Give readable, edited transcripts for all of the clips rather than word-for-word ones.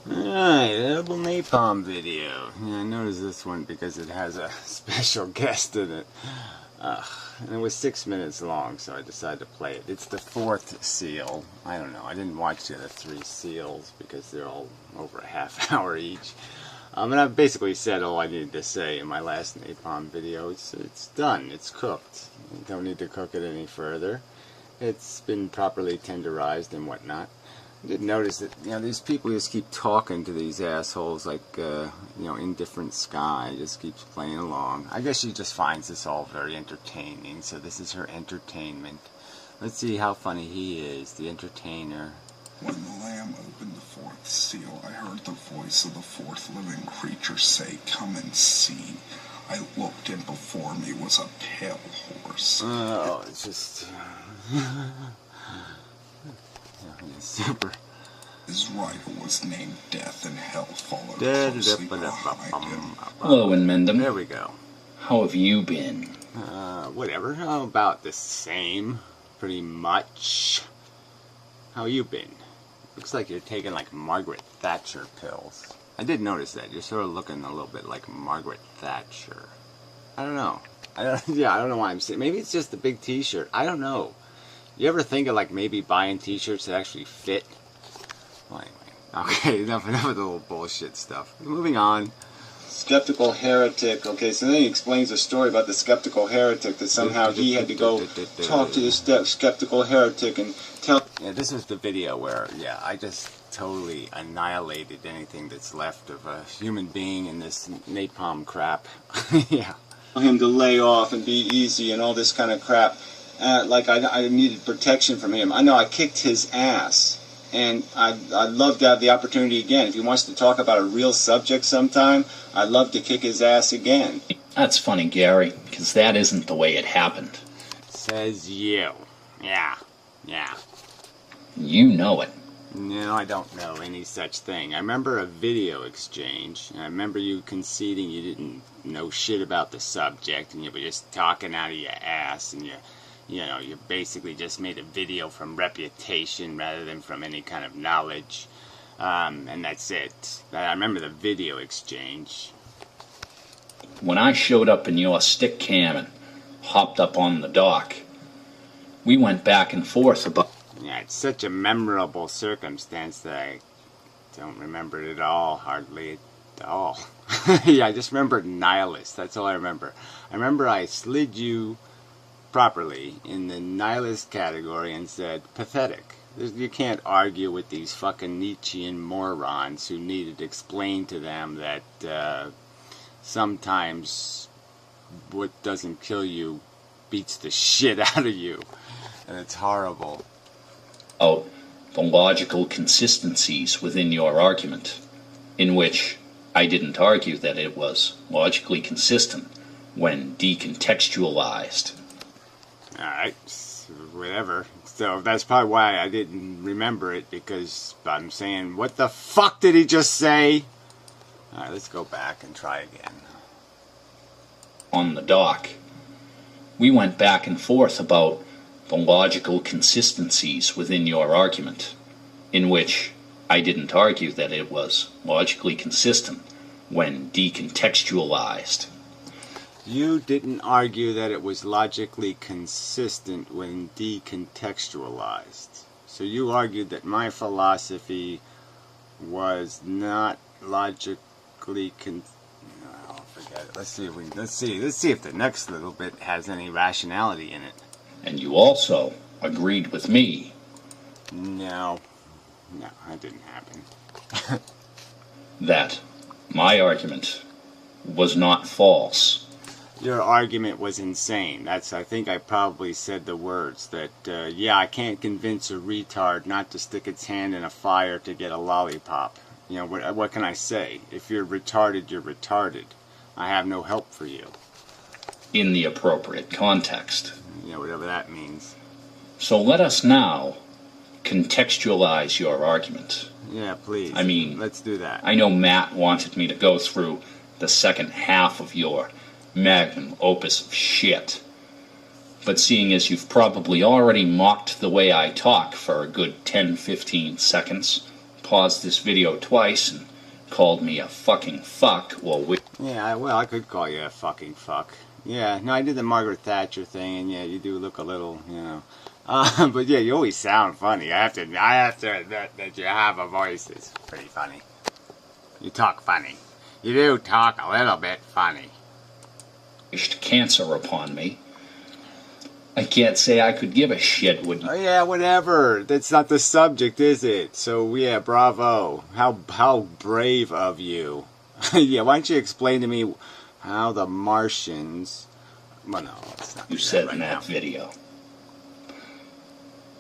Alright, edible napalm video. Yeah, I noticed this one because it has a special guest in it. And it was 6 minutes long, so I decided to play it. It's the fourth seal. I don't know, I didn't watch the other three seals because they're all over a half hour each. And I've basically said all I needed to say in my last napalm video. It's done, it's cooked. You don't need to cook it any further. It's been properly tenderized and whatnot. I did notice that, these people just keep talking to these assholes like, Indifferent Sky just keeps playing along. I guess she just finds this all very entertaining, so this is her entertainment. Let's see how funny he is, the entertainer. When the lamb opened the fourth seal, I heard the voice of the fourth living creature say, "Come and see." I looked, and before me was a pale horse. Oh, it's just... super. His rider was named Death, and Hell followed closely behind him. Hello, Inmendum. There we go. How have you been? Whatever. How about the same? Pretty much. How you been? Looks like you're taking like Margaret Thatcher pills. I did notice that. You're sort of looking a little bit like Margaret Thatcher. I don't know. I don't know why I'm saying. Maybe it's just the big t-shirt. I don't know. You ever think of like maybe buying t-shirts that actually fit? Well, anyway. Okay, enough of the little bullshit stuff. Moving on. Skeptical heretic. Okay, so then he explains a story about the skeptical heretic, that somehow he had to go talk to the skeptical heretic and tell... Yeah, this is the video where, I just totally annihilated anything that's left of a human being in this napalm crap. Yeah. Him to lay off and be easy and all this kind of crap. Like I needed protection from him. I know I kicked his ass. And I'd love to have the opportunity again. If he wants to talk about a real subject sometime, I'd love to kick his ass again. That's funny, Gary, because that isn't the way it happened. Says you. Yeah. You know it. No, I don't know any such thing. I remember a video exchange, and I remember you conceding you didn't know shit about the subject, and you were just talking out of your ass, and you basically just made a video from reputation rather than from any kind of knowledge. And that's it. I remember the video exchange. When I showed up in your stick cam and hopped up on the dock, we went back and forth about... Yeah, it's such a memorable circumstance that I don't remember it at all, hardly at all. Yeah, I just remembered nihilist. That's all I remember. I remember I slid you properly in the nihilist category and said pathetic. You can't argue with these fucking Nietzschean morons who need it explained to them that sometimes what doesn't kill you beats the shit out of you, and it's horrible. Oh, the logical consistencies within your argument, in which I didn't argue that it was logically consistent when decontextualized. Alright, whatever. So that's probably why I didn't remember it, because I'm saying, what the fuck did he just say? Alright, let's go back and try again. On the dock, we went back and forth about the logical consistencies within your argument, in which I didn't argue that it was logically consistent when decontextualized. You didn't argue that it was logically consistent when decontextualized. So you argued that my philosophy was not logically forget it. Let's see if the next little bit has any rationality in it. And you also agreed with me. No, that didn't happen. That my argument was not false. Your argument was insane. I think I probably said the words that, I can't convince a retard not to stick its hand in a fire to get a lollipop. What can I say? If you're retarded, you're retarded. I have no help for you. In the appropriate context. Whatever that means. So let us now contextualize your argument. Yeah, please. I mean, let's do that. I know Matt wanted me to go through the second half of your magnum opus of shit. But seeing as you've probably already mocked the way I talk for a good 10-15 seconds, paused this video twice and called me a fucking fuck, or Yeah, well, I could call you a fucking fuck. Yeah, no, I did the Margaret Thatcher thing, and yeah, you do look a little, but yeah, you always sound funny. I have to admit that you have a voice that's pretty funny. You talk funny. You do talk a little bit funny. wished cancer upon me. I can't say I could give a shit, would you? Oh yeah, whatever. That's not the subject, is it? So yeah, bravo. How brave of you. Yeah, why don't you explain to me how the Martians... Well, no, it's not. You said in that video.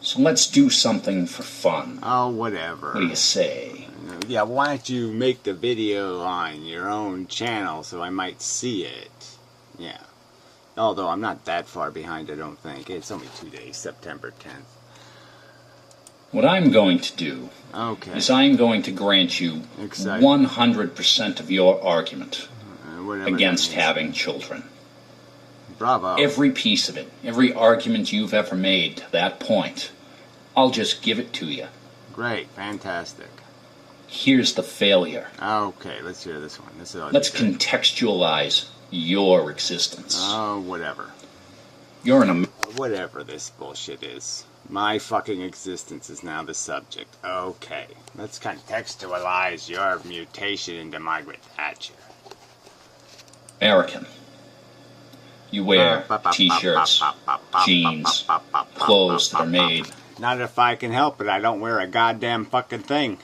So let's do something for fun. Oh, whatever. What do you say? Yeah, why don't you make the video on your own channel so I might see it? Yeah. Although I'm not that far behind, I don't think. It's only 2 days, September 10th. What I'm going to do is I'm going to grant you 100% of your argument against having children. Bravo. Every piece of it, every argument you've ever made to that point, I'll just give it to you. Great, fantastic. Here's the failure. Okay, let's hear this one. Let's contextualize your existence. Oh, whatever. You're an Whatever this bullshit is. My fucking existence is now the subject. Okay, let's contextualize your mutation into Margaret Thatcher. American. You wear t-shirts, jeans, clothes that are made. Not if I can help it. I don't wear a goddamn fucking thing.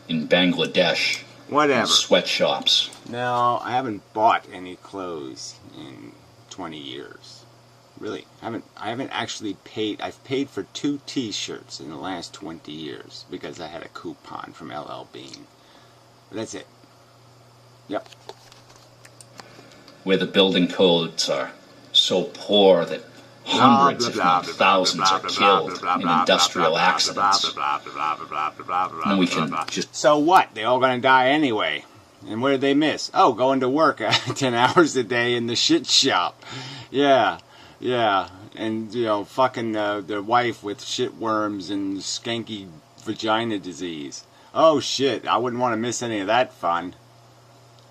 In Bangladesh. Whatever. In sweatshops. No, I haven't bought any clothes in 20 years. Really, I haven't actually paid. I've paid for 2 t-shirts in the last 20 years because I had a coupon from LL Bean. But that's it. Yep. Where the building codes are so poor that hundreds, if not thousands, are killed in industrial accidents. And we can just... So what? They all gonna die anyway. And what did they miss? Oh, going to work 10 hours a day in the shit shop. Yeah. And, fucking their wife with shit worms and skanky vagina disease. Oh, shit. I wouldn't want to miss any of that fun.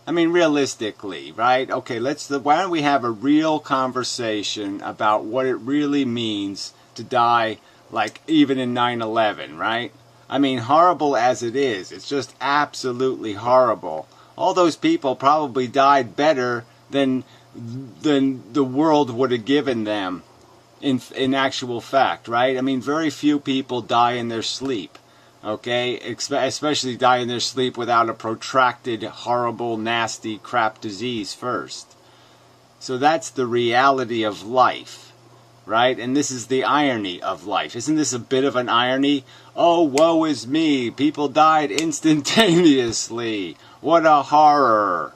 I mean, realistically, right? Okay, why don't we have a real conversation about what it really means to die, like, even in 9/11, right? I mean, horrible as it is, it's just absolutely horrible. All those people probably died better than the world would have given them in actual fact, right? I mean, very few people die in their sleep. Okay, especially die in their sleep without a protracted, horrible, nasty crap disease first. So that's the reality of life, right? And this is the irony of life. Isn't this a bit of an irony? Oh, woe is me. People died instantaneously. What a horror.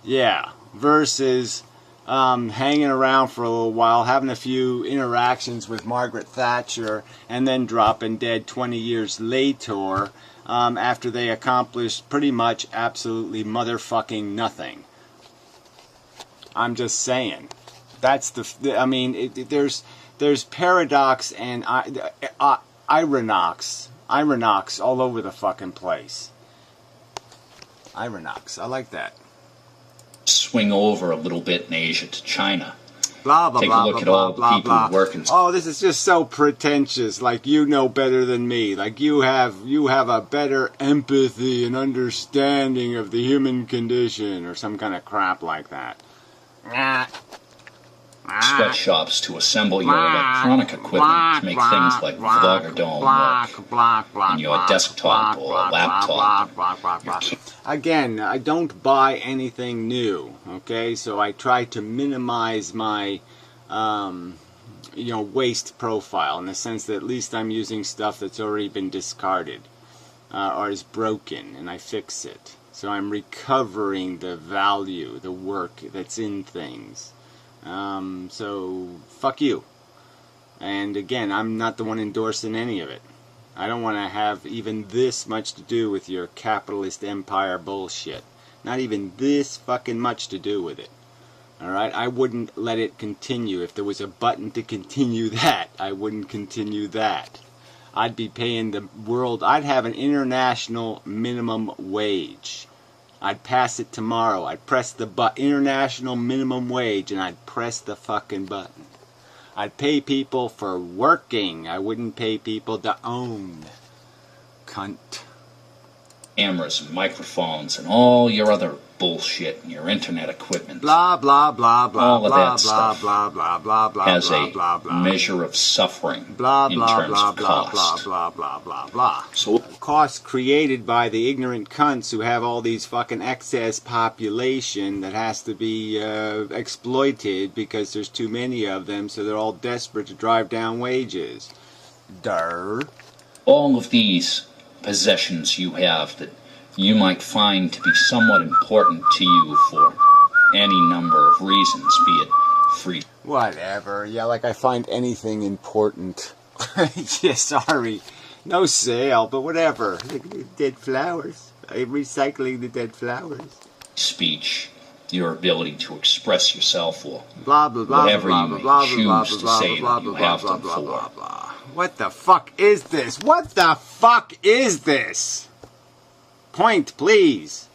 Yeah, versus hanging around for a little while, having a few interactions with Margaret Thatcher, and then dropping dead 20 years later after they accomplished pretty much absolutely motherfucking nothing. I'm just saying. That's there's paradox and ironox all over the fucking place. Ironox, I like that. Swing over a little bit in Asia to China. Blah, blah, Take blah, a look blah, at all blah, the people blah, who work in... Oh, this is just so pretentious. Like, you know better than me. Like, you have a better empathy and understanding of the human condition, or some kind of crap like that. Sweatshops to assemble your electronic equipment to make things like Vlogger Dome work in your desktop or laptop. Again, I don't buy anything new, okay? So I try to minimize my, waste profile in the sense that at least I'm using stuff that's already been discarded or is broken, and I fix it. So I'm recovering the value, the work that's in things. So, fuck you. And again, I'm not the one endorsing any of it. I don't want to have even this much to do with your capitalist empire bullshit. Not even this fucking much to do with it. Alright? I wouldn't let it continue. If there was a button to continue that, I wouldn't continue that. I'd be paying the world, I'd have an international minimum wage. I'd pass it tomorrow. I'd press the international minimum wage, and I'd press the fucking button. I'd pay people for working. I wouldn't pay people to own. Cunt. Cameras and microphones and all your other bullshit and your internet equipment. Blah, blah, blah, blah, all of blah, that blah, stuff blah, blah, blah, blah, has blah, a blah, blah. measure of suffering Blah, in blah, terms blah, of blah, cost. blah, blah, blah, blah, blah. So Costs created by the ignorant cunts who have all these fucking excess population that has to be exploited because there's too many of them, so they're all desperate to drive down wages. Durr. all of these possessions you have that you might find to be somewhat important to you for any number of reasons, be it free. Whatever. Yeah, like I find anything important. Yeah, sorry. No sale, but whatever. The dead flowers. I'm recycling the dead flowers. Speech, your ability to express yourself, or Blah, blah, blah, whatever blah, you blah, may blah, choose blah, to blah, say blah, that you blah, have blah, them blah, for. blah, blah. What the fuck is this? What the fuck is this? Point, please.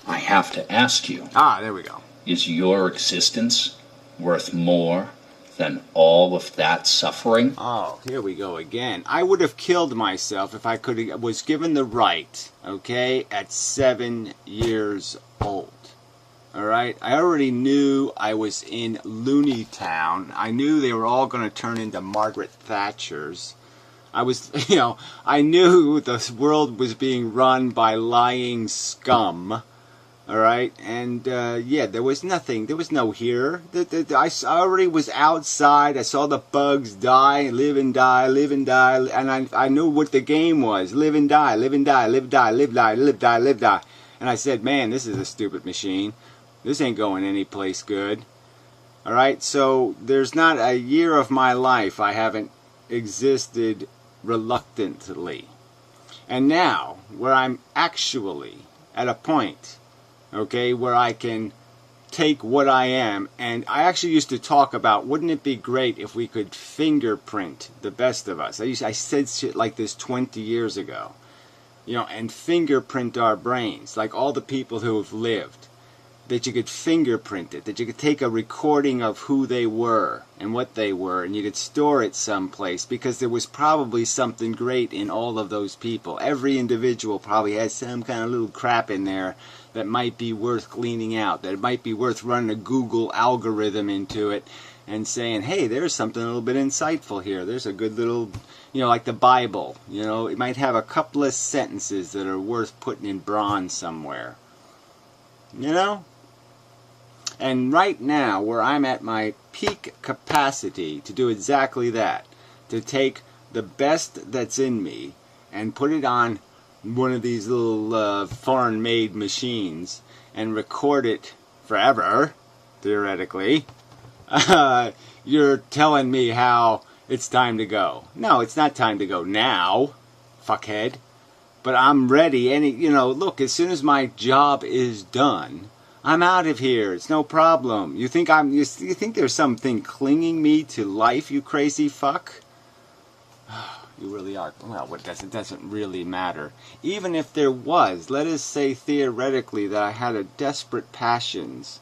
I have to ask you, Ah, there we go. is your existence worth more than all of that suffering? Oh, here we go again. I would have killed myself if I was given the right, okay, at 7 years old. Alright? I already knew I was in Looney Town. I knew they were all going to turn into Margaret Thatchers. I was, I knew the world was being run by lying scum. Alright, and yeah, there was nothing, there was no here. I already was outside, I saw the bugs die, live and die, live and die, and I knew what the game was. Live and die, live and die, live, die, live, die, live, die, live, die. And I said, man, this is a stupid machine. This ain't going anyplace good. Alright, so there's not a year of my life I haven't existed reluctantly. And now, where I'm actually at a point, okay, where I can take what I am, and I actually used to talk about, wouldn't it be great if we could fingerprint the best of us? I said shit like this 20 years ago, and fingerprint our brains, like all the people who have lived, that you could fingerprint it, that you could take a recording of who they were and what they were, and you could store it someplace, because there was probably something great in all of those people. Every individual probably has some kind of little crap in there that might be worth cleaning out, that it might be worth running a Google algorithm into it and saying, hey, there's something a little bit insightful here. There's a good little, like the Bible. It might have a couple of sentences that are worth putting in bronze somewhere. And right now, where I'm at my peak capacity to do exactly that, to take the best that's in me and put it on one of these little foreign-made machines and record it forever, theoretically, you're telling me how it's time to go. No, it's not time to go now, fuckhead. But I'm ready. Look, as soon as my job is done, I'm out of here. It's no problem. You think you think there's something clinging me to life, you crazy fuck? You really are. Well, it doesn't really matter. Even if there was, let us say theoretically that I had a desperate ones.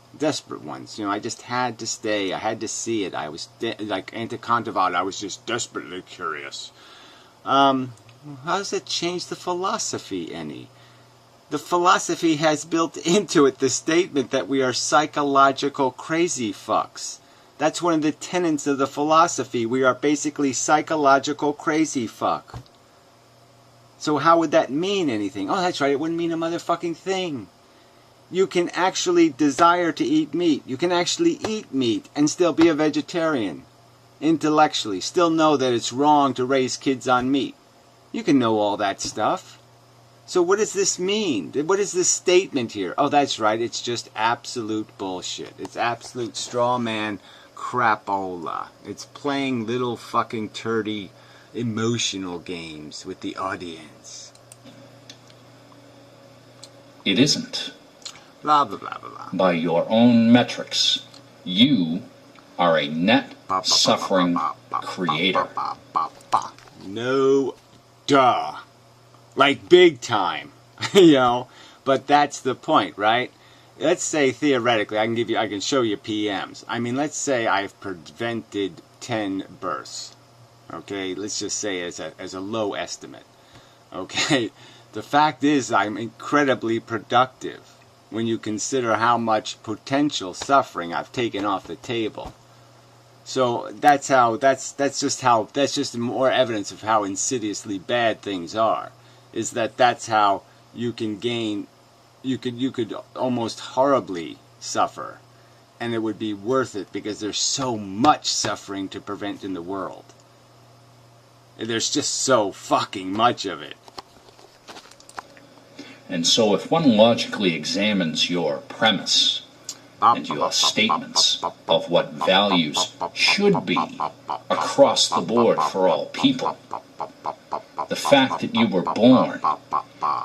I just had to stay. I had to see it. I was like Anticontavat. I was just desperately curious. How does it change the philosophy any? The philosophy has built into it the statement that we are psychological crazy fucks. That's one of the tenets of the philosophy. We are basically psychological crazy fuck. So how would that mean anything? Oh, that's right, it wouldn't mean a motherfucking thing. You can actually desire to eat meat. You can actually eat meat and still be a vegetarian. Intellectually, still know that it's wrong to raise kids on meat. You can know all that stuff. So what does this mean? What is this statement here? Oh, that's right. It's just absolute bullshit. It's absolute straw man crapola. It's playing little fucking turdy emotional games with the audience. It isn't. Blah, blah, blah, blah, blah. By your own metrics, you are a net suffering creator. No duh. Like big time, you know? But that's the point, right? Let's say theoretically, I can show you PMs. I mean, let's say I've prevented 10 births. Okay, let's just say as a low estimate. Okay, the fact is I'm incredibly productive when you consider how much potential suffering I've taken off the table. So that's just more evidence of how insidiously bad things are. Is that's how you can gain, you could almost horribly suffer, and it would be worth it because there's so much suffering to prevent in the world. There's just so fucking much of it. And so if one logically examines your premise and your statements of what values should be across the board for all people, the fact that you were born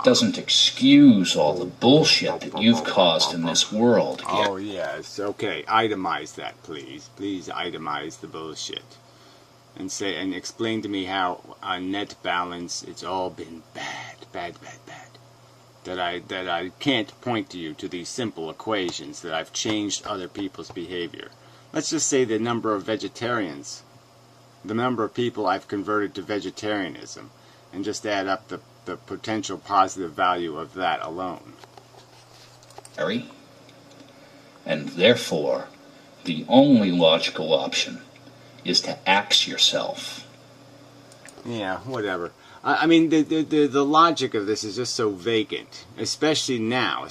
doesn't excuse all the bullshit that you've caused in this world. Oh, yes. Okay, itemize that, please. Please itemize the bullshit. And explain to me how on net balance it's all been bad. That I can't point to these simple equations that I've changed other people's behavior. Let's just say the number of vegetarians, the number of people I've converted to vegetarianism, and just add up the potential positive value of that alone. And therefore, the only logical option is to axe yourself. Yeah, whatever. I mean, the logic of this is just so vacant, especially now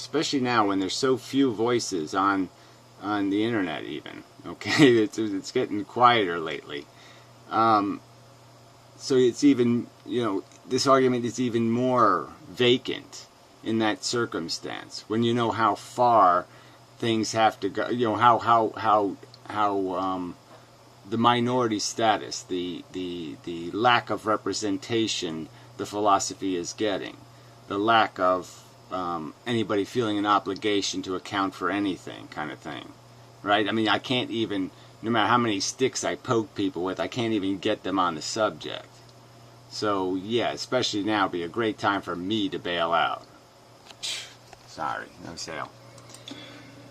when there's so few voices on the internet even. Okay, it's getting quieter lately. So it's even, this argument is even more vacant in that circumstance when you know how far things have to go, how the minority status, the lack of representation the philosophy is getting, the lack of anybody feeling an obligation to account for anything kind of thing, right? I mean, I can't even, no matter how many sticks I poke people with, I can't even get them on the subject. So, yeah, especially now would be a great time for me to bail out. Sorry, no sale.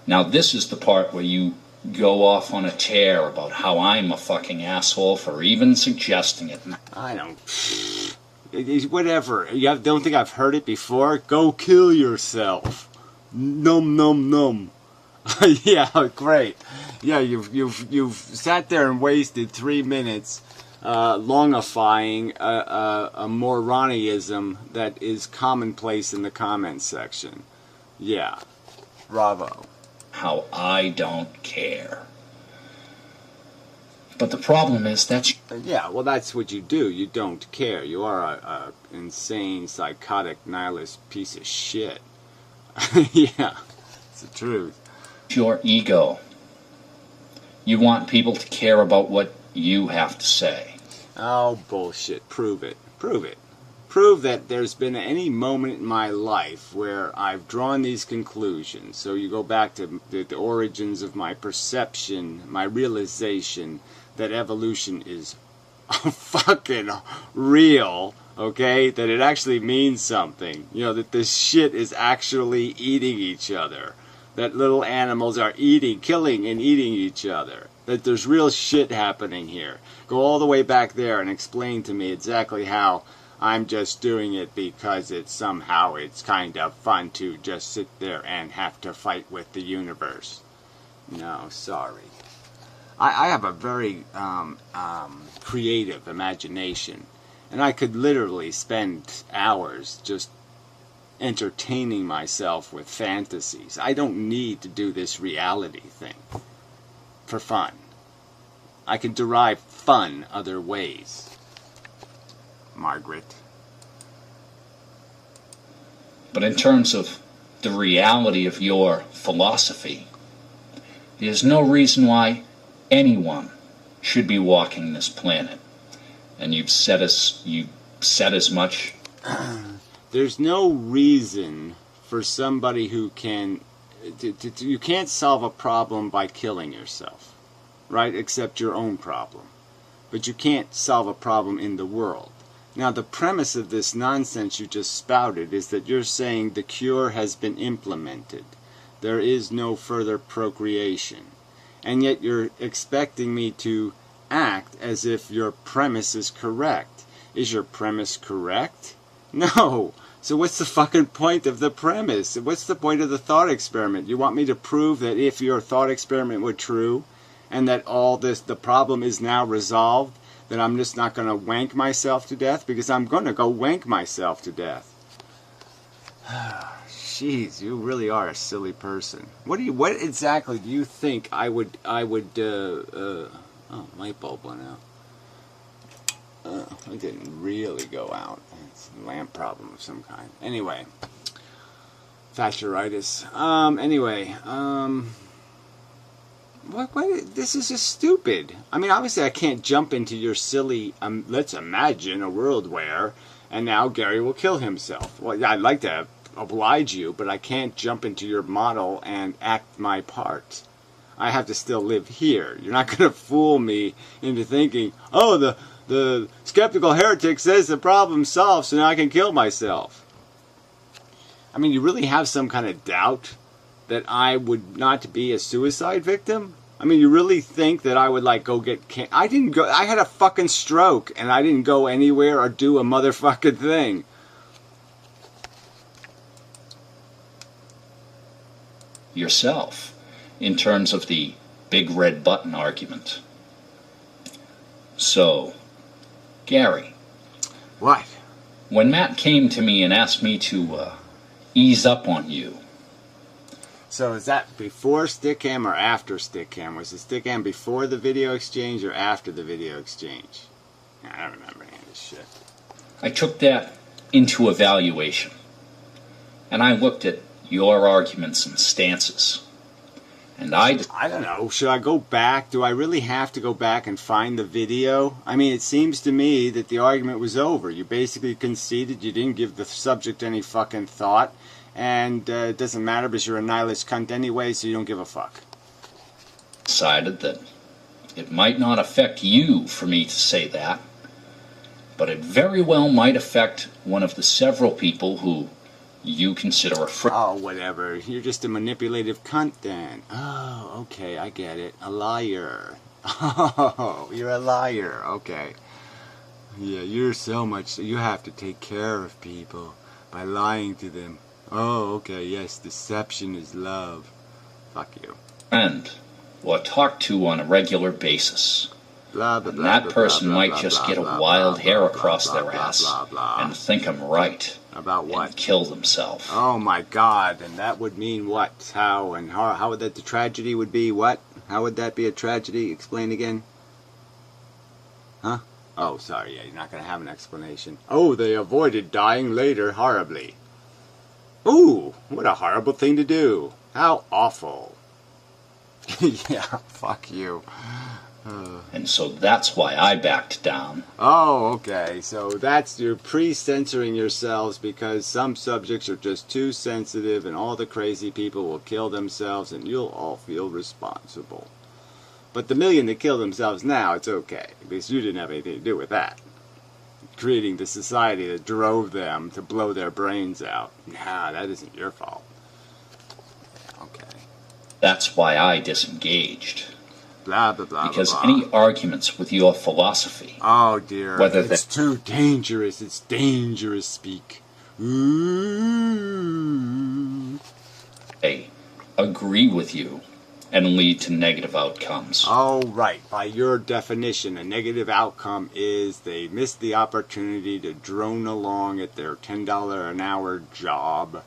Now this is the part where you go off on a tear about how I'm a fucking asshole for even suggesting it. I don't... Whatever. You don't think I've heard it before? Go kill yourself. Num num num. Yeah, great. Yeah, you've sat there and wasted 3 minutes longifying a moroniism that is commonplace in the comments section. Yeah. Bravo. How I don't care. But the problem is that's... Yeah, well, that's what you do. You don't care. You are a insane, psychotic, nihilist piece of shit. Yeah, it's the truth. Your ego. You want people to care about what you have to say. Oh, bullshit. Prove it. Prove it. Prove that there's been any moment in my life where I've drawn these conclusions. So you go back to the origins of my perception, my realization that evolution is fucking real, okay? That it actually means something. That this shit is actually eating each other. That little animals are killing and eating each other. That there's real shit happening here. Go all the way back there and explain to me exactly how I'm just doing it because it's kind of fun to just sit there and have to fight with the universe. No, sorry. I have a very creative imagination, and I could literally spend hours just entertaining myself with fantasies. I don't need to do this reality thing for fun. I can derive fun other ways. Margaret. But in terms of the reality of your philosophy, there's no reason why anyone should be walking this planet. And you've said as much. There's no reason for somebody who can... you can't solve a problem by killing yourself, right? Except your own problem. But you can't solve a problem in the world. Now, the premise of this nonsense you just spouted is that you're saying the cure has been implemented. There is no further procreation. And yet you're expecting me to act as if your premise is correct. Is your premise correct? No. So what's the fucking point of the premise? What's the point of the thought experiment? You want me to prove that if your thought experiment were true, and that all this, the problem is now resolved, that I'm just not going to wank myself to death? Because I'm going to go wank myself to death. Jeez, you really are a silly person. What exactly do you think I would, oh, light bulb went out. It didn't really go out. It's a lamp problem of some kind. Anyway, Thatcheritis. What? This is just stupid. I mean, obviously I can't jump into your silly, let's imagine a world where, and now Gary will kill himself. Well, I'd like to oblige you, but I can't jump into your model and act my part. I have to still live here. You're not going to fool me into thinking, oh, the skeptical heretic says the problem's solved, so now I can kill myself. I mean, you really have some kind of doubt that I would not be a suicide victim? I mean, you really think that I would, like, go get I didn't go. I had a fucking stroke, and I didn't go anywhere or do a motherfucking thing. Yourself, in terms of the big red button argument. So, Gary. What? When Matt came to me and asked me to ease up on you. So is that before Stickam or after Stickam? Was the Stickam before the video exchange or after the video exchange? I don't remember any of this shit. I took that into evaluation. And I looked at your arguments and stances. And I don't know. Should I go back? Do I really have to go back and find the video? I mean, it seems to me that the argument was over. You basically conceded. You didn't give the subject any fucking thought. And it doesn't matter because you're a nihilist cunt anyway, so you don't give a fuck. Decided that it might not affect you for me to say that, but it very well might affect one of the several people who you consider a friend. Oh, whatever. You're just a manipulative cunt then. Oh, okay, I get it. A liar. Oh, you're a liar. Okay. Yeah, you're so much. You have to take care of people by lying to them. Oh, okay, yes, deception is love. Fuck you. Friend, or talk to on a regular basis. Blah, blah, and blah, that blah, person blah, might blah, just blah, get a blah, wild blah, hair blah, across blah, their blah, ass blah, blah, blah. and think I'm right. About what? And kill themselves. Oh my God, and that would mean what? How? And how would that, the tragedy would be what? How would that be a tragedy? Explain again. Huh? Oh, sorry, yeah, you're not going to have an explanation. Oh, they avoided dying later horribly. Ooh, what a horrible thing to do. How awful. Yeah, fuck you. And so that's why I backed down. Oh, okay. So that's you're pre-censoring yourselves because some subjects are just too sensitive and all the crazy people will kill themselves and you'll all feel responsible. But the million that kill themselves now, it's okay because you didn't have anything to do with that. Creating the society that drove them to blow their brains out. Nah, that isn't your fault. Okay. That's why I disengaged. Blah, blah, blah, because blah, blah. any arguments with your philosophy... Oh, dear. Whether it's too dangerous. It's dangerous speak. Ooh. They agree with you and lead to negative outcomes. Oh, right. By your definition, a negative outcome is they missed the opportunity to drone along at their $10 an hour job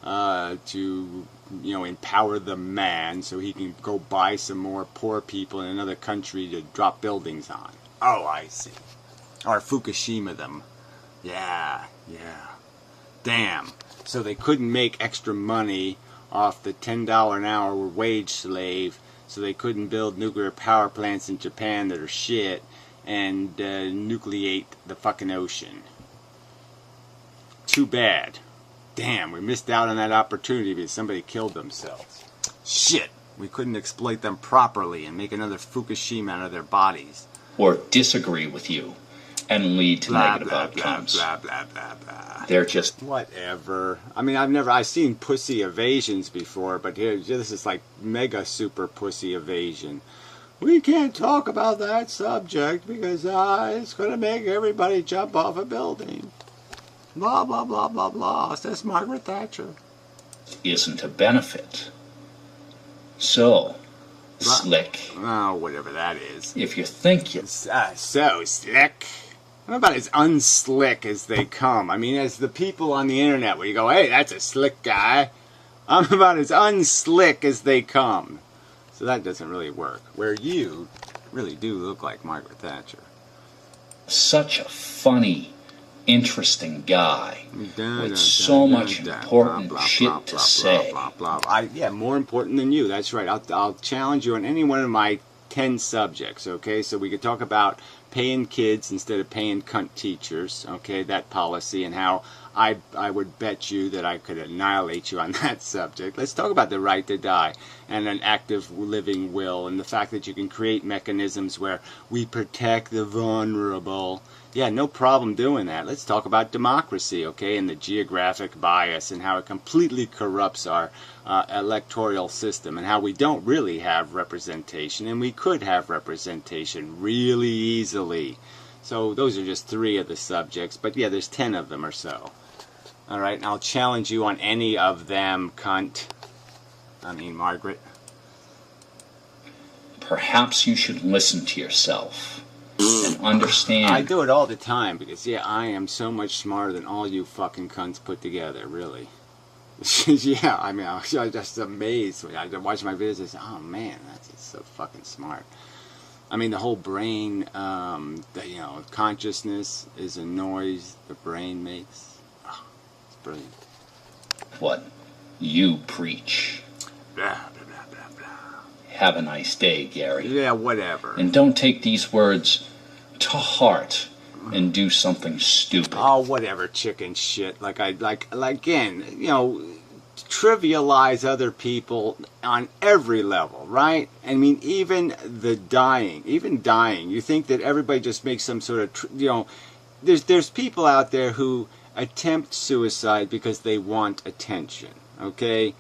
to, empower the man so he can go buy some more poor people in another country to drop buildings on. Oh, I see. Or Fukushima them. Yeah. Damn. So they couldn't make extra money off the $10 an hour wage slave, so they couldn't build nuclear power plants in Japan that are shit and nucleate the fucking ocean. Too bad. Damn, we missed out on that opportunity because somebody killed themselves. Shit, we couldn't exploit them properly and make another Fukushima out of their bodies. Or disagree with you and lead to Blah, negative blah, outcomes. blah, blah, blah, blah. They're just Whatever. I mean, I've seen pussy evasions before, but here, this is like mega super pussy evasion. We can't talk about that subject because it's going to make everybody jump off a building. Blah, blah, blah, blah, blah, says Margaret Thatcher. isn't a benefit. So, slick. Oh, whatever that is. If you think you... So slick. What about as unslick as they come? I mean, as the people on the internet where you go, hey, that's a slick guy. I'm about as unslick as they come. So that doesn't really work. Where you really do look like Margaret Thatcher. Such a funny, interesting guy with so much important shit to say. Yeah, more important than you. That's right. I'll challenge you on any one of my 10 subjects, okay? So we could talk about paying kids instead of paying cunt teachers, okay, that policy, and how I would bet you that I could annihilate you on that subject. Let's talk about the right to die and an active living will and the fact that you can create mechanisms where we protect the vulnerable. Yeah, no problem doing that. Let's talk about democracy, okay, and the geographic bias and how it completely corrupts our electoral system and how we don't really have representation, and we could have representation really easily. So those are just 3 of the subjects, but yeah, there's 10 of them or so. All right, and I'll challenge you on any of them, cunt. I mean, Margaret. Perhaps you should listen to yourself and understand. I do it all the time because, yeah, I am so much smarter than all you fucking cunts put together, really. Yeah, I mean, I'm just amazed when I watch my videos and say, oh man, that's so fucking smart. I mean, the whole brain, consciousness is a noise the brain makes. Oh, it's brilliant. What you preach. Blah, blah, blah, blah, blah. Have a nice day, Gary. Yeah, whatever. And don't take these words to heart and do something stupid. Oh, whatever, chicken shit. Like again, trivialize other people on every level, right? I mean, even dying. You think that everybody just makes some sort of, there's people out there who attempt suicide because they want attention, okay?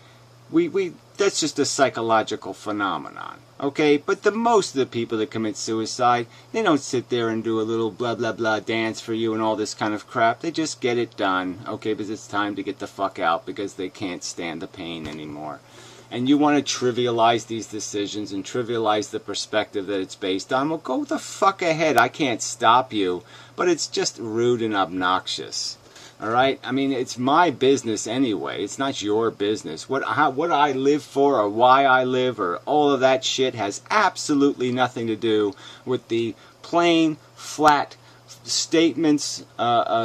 That's just a psychological phenomenon, okay? But the most of the people that commit suicide, they don't sit there and do a little blah blah blah dance for you and all this kind of crap. They just get it done, okay? Because it's time to get the fuck out because they can't stand the pain anymore. And you want to trivialize these decisions and trivialize the perspective that it's based on. Well, go the fuck ahead. I can't stop you, but it's just rude and obnoxious. All right? I mean, it's my business anyway. It's not your business. What I live for or why I live or all of that shit has absolutely nothing to do with the plain, flat statements,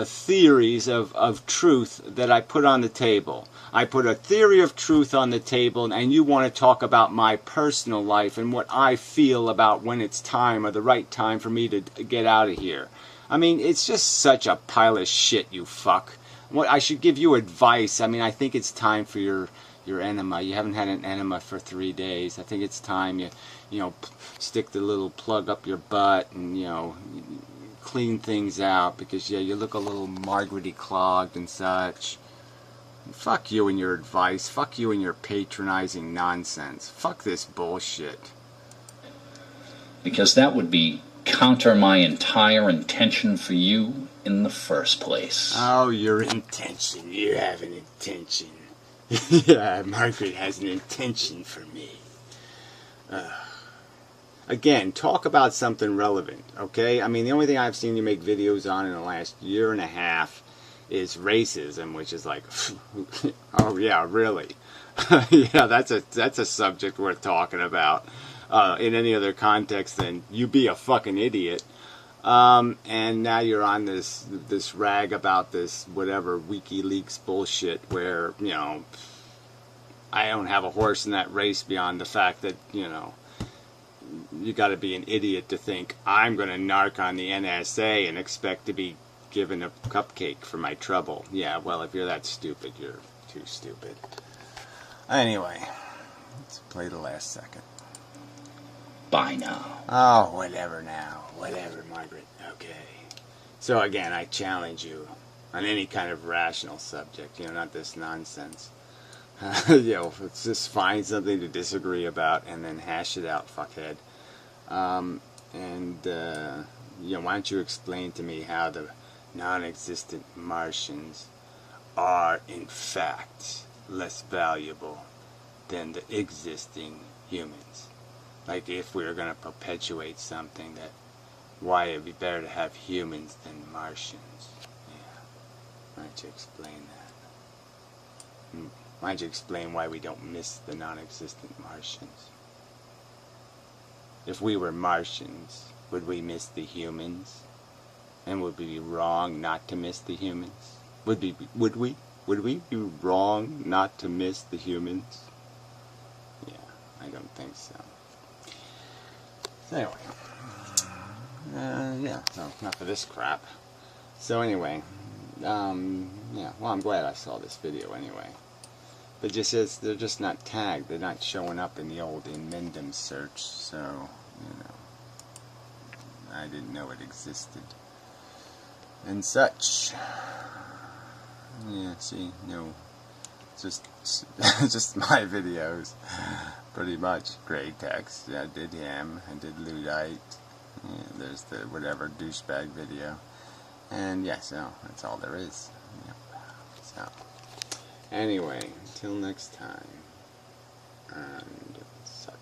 theories of truth that I put on the table. I put a theory of truth on the table, and you want to talk about my personal life and what I feel about when it's time or the right time for me to get out of here. I mean, it's just such a pile of shit, you fuck. I should give you advice. I mean, I think it's time for your enema. You haven't had an enema for 3 days. I think it's time you stick the little plug up your butt and, clean things out because, yeah, you look a little Margaret-y clogged and such. Fuck you and your advice. Fuck you and your patronizing nonsense. Fuck this bullshit. Because that would be counter my entire intention for you in the first place. Oh, your intention. You have an intention. Yeah, Margaret has an intention for me. Again, talk about something relevant, okay? I mean, the only thing I've seen you make videos on in the last year and a half is racism, which is like, oh yeah, really? Yeah, that's a subject worth talking about. In any other context than you be a fucking idiot. And now you're on this rag about this whatever WikiLeaks bullshit where, I don't have a horse in that race beyond the fact that, you got to be an idiot to think I'm going to narc on the NSA and expect to be given a cupcake for my trouble. Yeah, well, if you're that stupid, you're too stupid. Anyway, let's play the last second. Bye now. Oh, whatever now. Whatever, Margaret. Okay. So again, I challenge you on any kind of rational subject, not this nonsense. Let's just find something to disagree about and then hash it out, fuckhead. Why don't you explain to me how the non-existent Martians are, in fact, less valuable than the existing humans? Like, if we were going to perpetuate something, that why it'd be better to have humans than Martians. Yeah. Why don't you explain that? Why don't you explain why we don't miss the non-existent Martians? If we were Martians, would we miss the humans? And would we be wrong not to miss the humans? Would we be wrong not to miss the humans? Yeah, I don't think so. So anyway, so enough of this crap. So anyway, well, I'm glad I saw this video anyway. But just as they're just not tagged, they're not showing up in the old Inmendum search, so, I didn't know it existed. And such. Yeah, see, just my videos. Pretty much. Gray text. Yeah, I did him. I did Luddite. Yeah, there's the whatever douchebag video. And yeah, so that's all there is. Yep. So anyway, until next time. And such.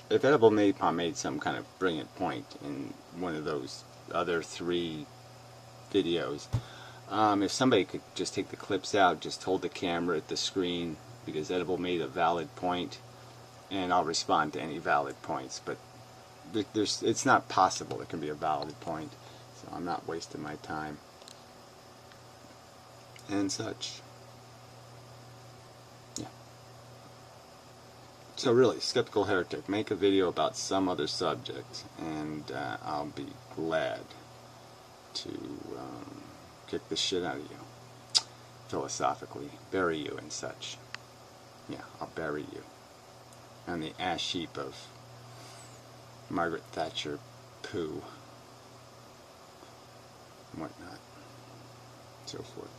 If Edible Napalm made some kind of brilliant point in one of those other 3 videos, if somebody could just take the clips out, just hold the camera at the screen, because Edible made a valid point, and I'll respond to any valid points. But it's not possible there can be a valid point, so I'm not wasting my time. And such. Yeah. So really, Skeptical Heretic, make a video about some other subject, and I'll be glad to kick the shit out of you, philosophically, bury you and such. Yeah, I'll bury you on the ash heap of Margaret Thatcher poo and whatnot, so forth.